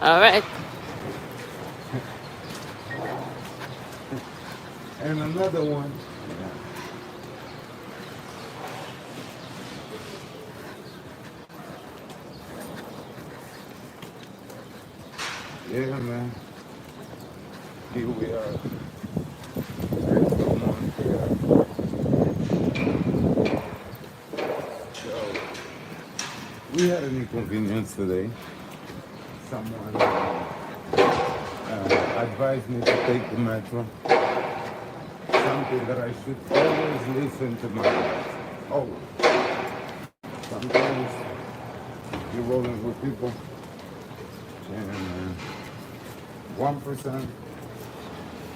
All right. And another one. Yeah, man. Here we are. Come on here. So, we had an inconvenience today. Someone advised me to take the metro. Something that I should always listen to my advice. Always. Sometimes you're rolling with people and 1%,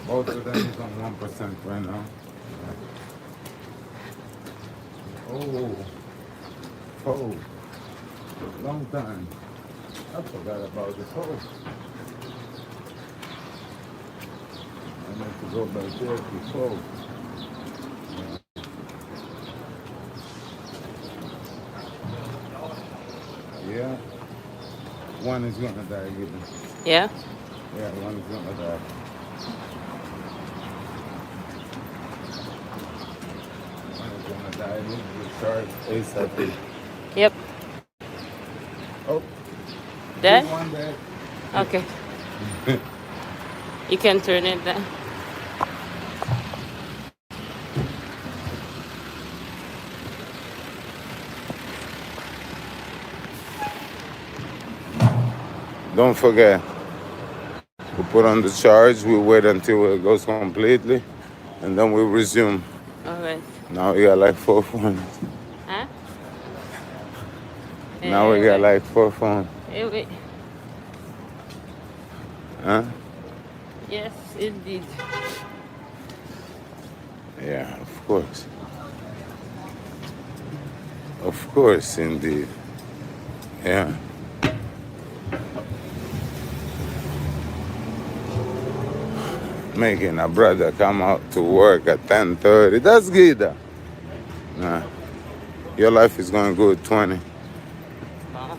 both of them is on 1% right now. Oh, oh, long time. I forgot about the phone. I meant to go back there to phone. Yeah, one is gonna die again. Yeah. Yeah, one is gonna die. One is gonna die. Need to start ASAP. Yep. Oh, There. good one there. Okay. You can turn it then. Don't forget, we put on the charge. We wait until it goes completely, and then we resume. All right. Now we got like 4 phones. Huh? Now we Eh, got wait. like 4 phones. Wait. Huh? Yes, indeed. Yeah, of course. Of course, indeed. Yeah. Making a brother come out to work at 10:30. That's good. Nah. Your life is going good, 20. Oh.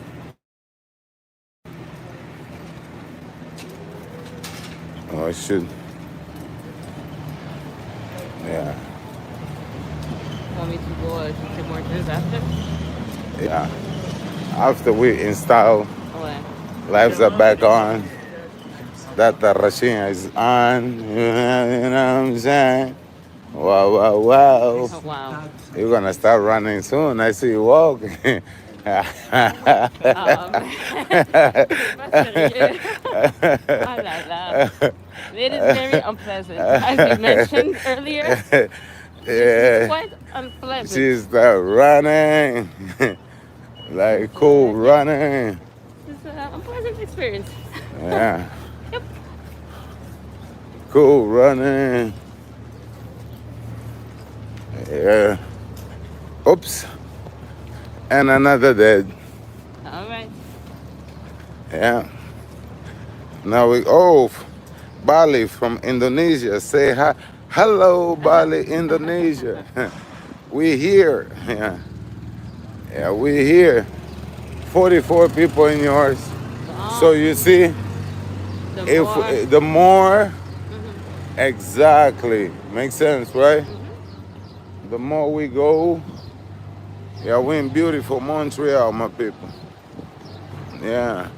Oh, it should. Yeah. Want me to go to Martin's after? Yeah. After we install, Oh, yeah. lights are back on. That the Rashina is on. You know what I'm saying? Wow, wow, wow. Oh, wow. You're gonna start running soon. I see you walking. Pastor, ah, la, la. It is very unpleasant. As we mentioned earlier, this is Yeah, quite unpleasant. she's start running. Like cool running. It's an unpleasant experience. Yeah, Yep. cool running. Yeah. Oops. And another dead. All right. Yeah. Now we Bali from Indonesia. Say hi. Hello, Bali, Indonesia. We here. Yeah. Yeah, we here. 44 people in yours. So Oh, you see, the more. if the more Mm-hmm. exactly makes sense, right? Mm-hmm. The more we go, yeah, we in beautiful Montreal, my people. Yeah.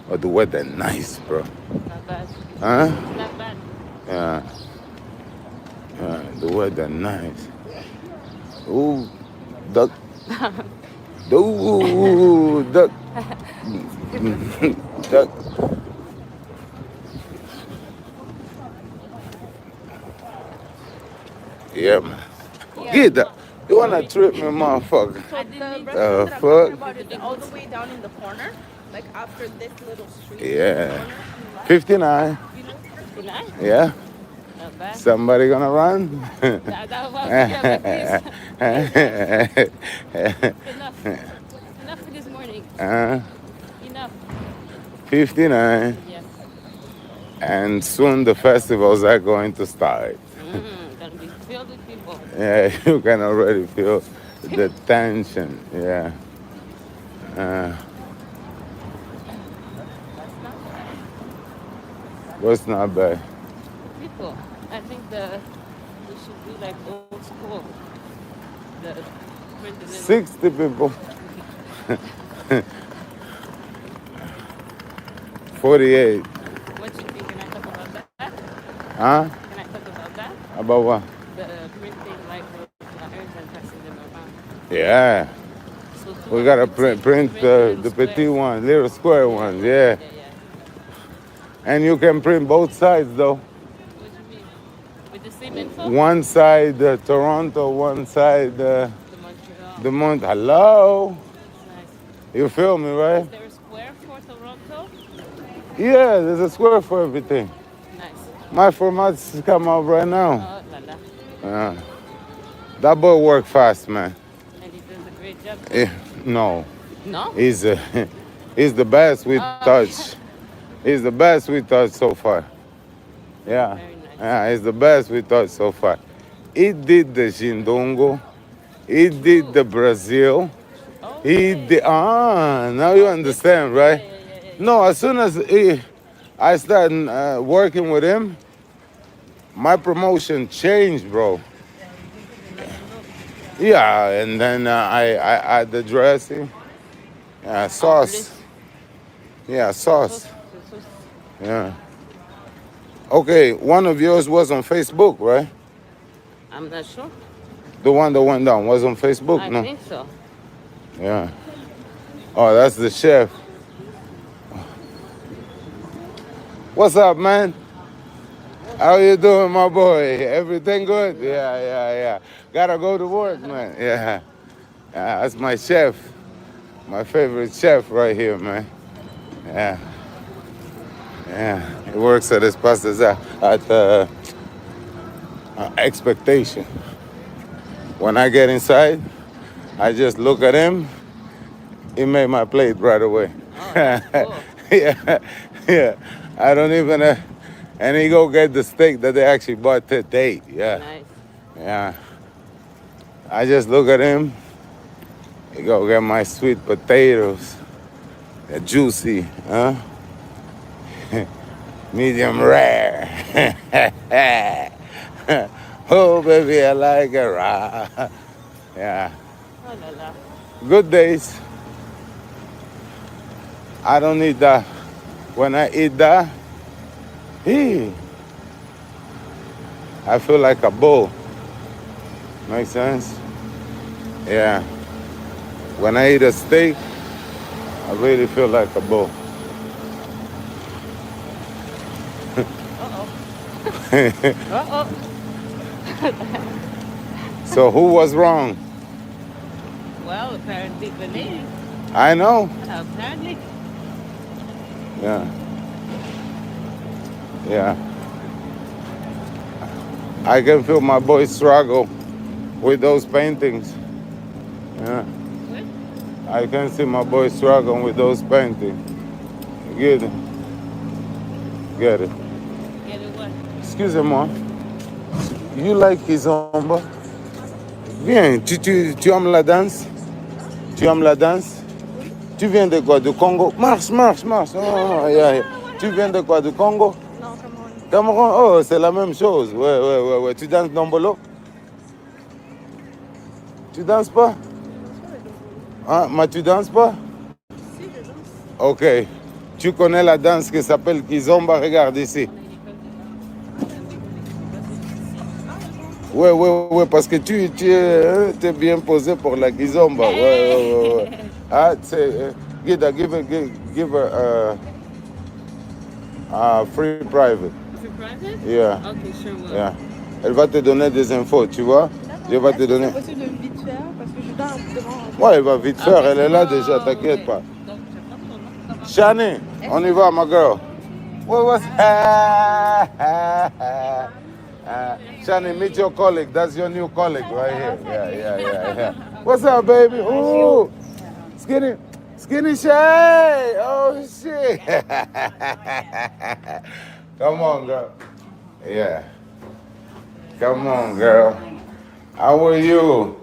But the weather nice, bro. Not bad. Huh? Not bad. Yeah. Yeah, the weather nice. Ooh, duck. Ooh, duck. Duck. Yeah, man. Yeah. Get that. You wanna trip me, motherfucker? So I the didn't need restaurant The that I'm talking fuck? about is all the way down in the corner, like after this little street in the Yeah. corner on the left. 59. You know? 59? Yeah. Not bad. Somebody gonna run? That was, yeah, but please. Enough. Enough for this morning. uh, Enough. 59. Yes. And soon the festivals are going to start. Gonna be filled with people. Yeah, you can already feel the tension. Yeah. Uh, but it's not bad. People, I think we should do like old school. The print the little. 60 people. 48. What you think? Can I talk about that? Huh? Can I talk about that? About what? The printing like those flyers and passing them around. Yeah. So two We are gotta printing, print little the squares. petite ones, little square ones, yeah. And you can print both sides though. What do you mean? With the same info? One side Toronto, one side The Montreal. the Mont. Hello, Nice. you feel me, right? Is there a square for Toronto? Yeah, there's a square for everything. Nice. My formats come out right now. Oh, la la. That boy work fast, man. And he does a great job. No, No? he's he's the best we touch. He's the best we touched so far. Yeah. Very nice. Yeah, he's the best we touched so far. He did the Jindongo. He did the Brazil. He did. Now you understand, right? No, as soon as I started working with him, my promotion changed, bro. Yeah, and then I add the dressing. Yeah, sauce. Yeah, sauce. Yeah. Okay, one of yours was on Facebook, right? I'm not sure. The one that went down was on Facebook, I no? think so. Yeah. Oh, that's the chef. What's up, man? How you doing, my boy? Everything good? Yeah. Gotta go to work, man. Yeah. That's my chef. My favorite chef right here, man. Yeah. He works at Espaces at Expectation. When I get inside, I just look at him. He made my plate right away. Oh, that's cool. yeah. I don't even. And he go get the steak that they actually bought today. Yeah. Nice. Yeah. I just look at him. He go get my sweet potatoes. They're juicy, huh? Medium rare. Oh, baby, I like it raw. Yeah. Oh, la la. Good days. I don't need that. When I eat that, I feel like a bull. Make sense? Yeah. When I eat a steak, I really feel like a bull. Uh-oh. So who was wrong? Well, apparently the lady. I know. Apparently. Yeah. I can feel my boy struggle with those paintings. Yeah. What? I can see my boy struggling with those paintings. Get it. Get it what? Excusez-moi. You like Kizomba? Viens, tu aimes la danse? Tu aimes la danse? Tu viens de quoi? Du Congo? Marche. Oh, yeah. Tu viens de quoi? Du Congo? Non, Cameroun. Cameroun? Oh, c'est la même chose. Ouais. Tu danses Dombolo? Tu danses pas? Hein? Mais tu danses pas? Si, je danse. Ok. Tu connais la danse qui s'appelle Kizomba? Regarde ici. Ouais, parce que tu es bien posé pour la Kizomba. Ouais. Ah, c'est... Give her free private. Free private? Yeah. Okay, sure will. Yeah. Elle va te donner des infos, tu vois? Je vais te donner... C'est possible de vite faire parce que je dois devant. Ouais, elle va vite faire. Elle est là déjà, t'inquiète pas. Donc, j'attends ton nom. Shani, on y va, my girl. What's Shani, meet your colleague. That's your new colleague right here. Yeah. What's up, baby? Ooh, skinny Shay. Oh, shit. Come on, girl. Yeah. Come on, girl. How are you?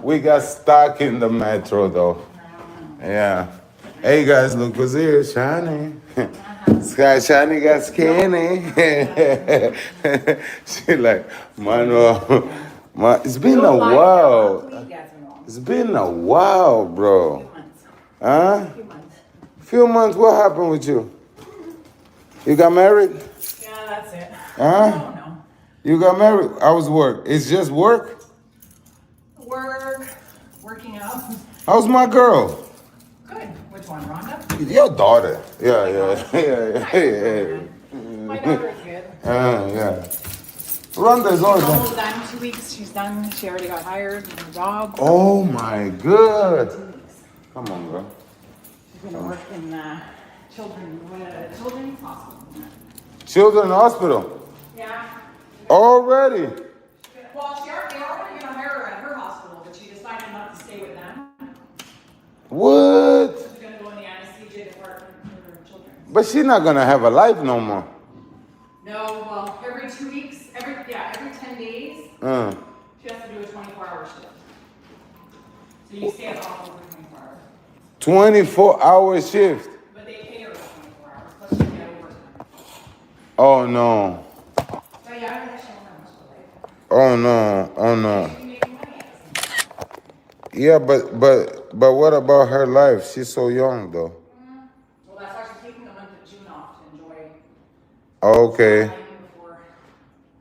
We got stuck in the metro, though. Yeah. Hey guys, look who's here, Shani. Sky Shani got skinny. She like, Mano, it's been a while. It's been a while, bro. Huh? Few months. What happened with you? You got married? Yeah, that's it. Huh? No. You got married? How's work? It's just work? Working out. How's my girl? Good. Which one, Rhonda? Your daughter. Yeah. My daughter's good. Yeah. Rhonda's always done. Almost done. 2 weeks. She's done. She already got hired in a job. Oh my god. 2 weeks. Come on, girl. She's gonna work in children's hospital. Children's hospital. Yeah. Already. Well, they already gonna hire her at her hospital, but she decided not to stay with them. What? She's gonna go in the anesthesia department for her children. But she's not gonna have a life no more. No, well, every 2 weeks, every 10 days, she has to do a 24-hour shift. So you stay at the hospital for 24 hours. 24-hour shift. But they pay her 24 hours, plus she get overtime. Oh no. So yeah, I don't know how much to life. Oh no. Oh no. She's making money at the same time. Yeah, but what about her life? She's so young though. Well, that's why she's taking the month of June off to enjoy Okay. time before.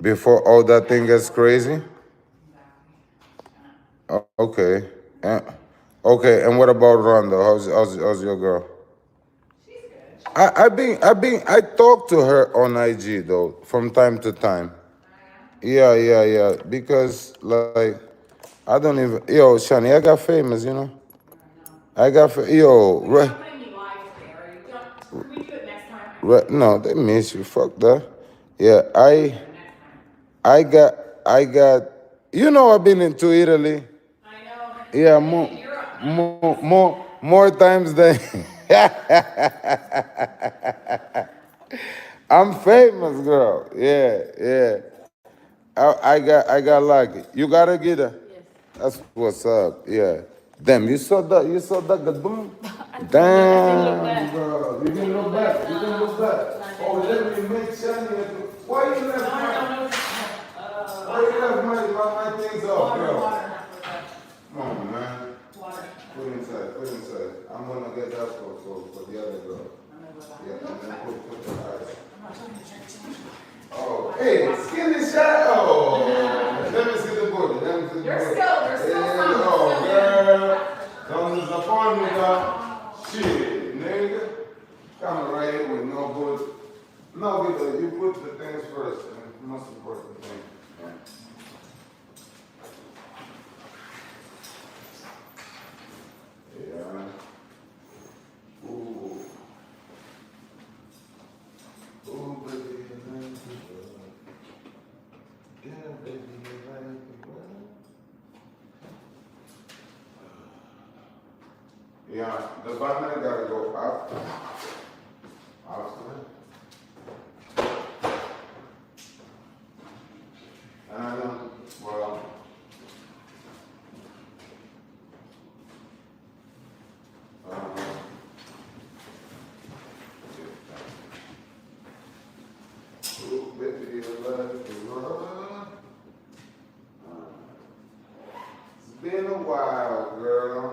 Before all that thing gets crazy? Exactly. Okay. Okay, and what about Rhonda? How's your girl? She's good. I talk to her on IG though from time to time. Yeah. Because like I don't even Shani, I got famous, you know. I got Somebody me live today, are you done? Can we do it next time? no, they miss you. Fuck that. Yeah, Next time. I got I've been into Italy. I know. Yeah, Europe. more times than I'm famous, girl. Yeah. I got lucky. You gotta get her. Yes. That's what's up. Yeah. Damn, you saw that good boom? I didn't Damn, look back. girl. You didn't look back. You didn't look back. Oh, let me make sure. Why you left my things off, girl? Water. Come on, man. Water. Put inside. I'm gonna get that for the other girl. Yeah, and then put the ice. I'm not trying to drink too much. Oh, hey, skinny shot. Oh, let me see the booty. There's still some. Oh, girl. Don't disappoint me, dog. Shit, nigga. Coming right here with no booty. No, you put the things first. Most important thing. Yeah. Yeah. Ooh. Ooh, baby, you like it well. Yeah, baby, you like it well. Yeah, the button gotta go up. Outside. Well. Ooh, baby, you like it well. It's been a while, girl.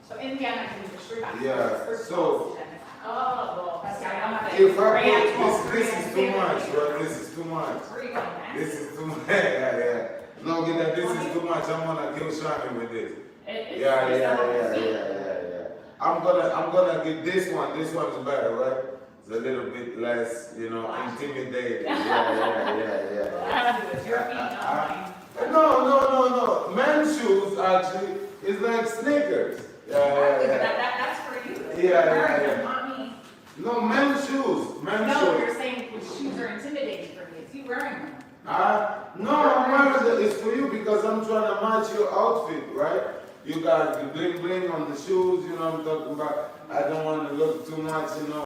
So in the end, I can do the shrimp. Yeah, so Oh, well, that's I don't have if to. I put this is too much, right? This is too much. Where are you going, man? This is too much. Yeah. No, get that. This is too much. I'm gonna kill Shani with this. Yeah. I'm gonna get this one. This one is better, right? It's a little bit less, intimidating. Yeah. It's your feet, not mine. No. Men's shoes actually is like sneakers. Yeah. That's for you. Yeah. Not me. No, men's shoes. No, you're saying which shoes are intimidating for me. It's you wearing them. No, I'm wearing it. It's for you because I'm trying to match your outfit, right? You got the bling bling on the shoes, you know what I'm talking about? I don't want to look too much, you know.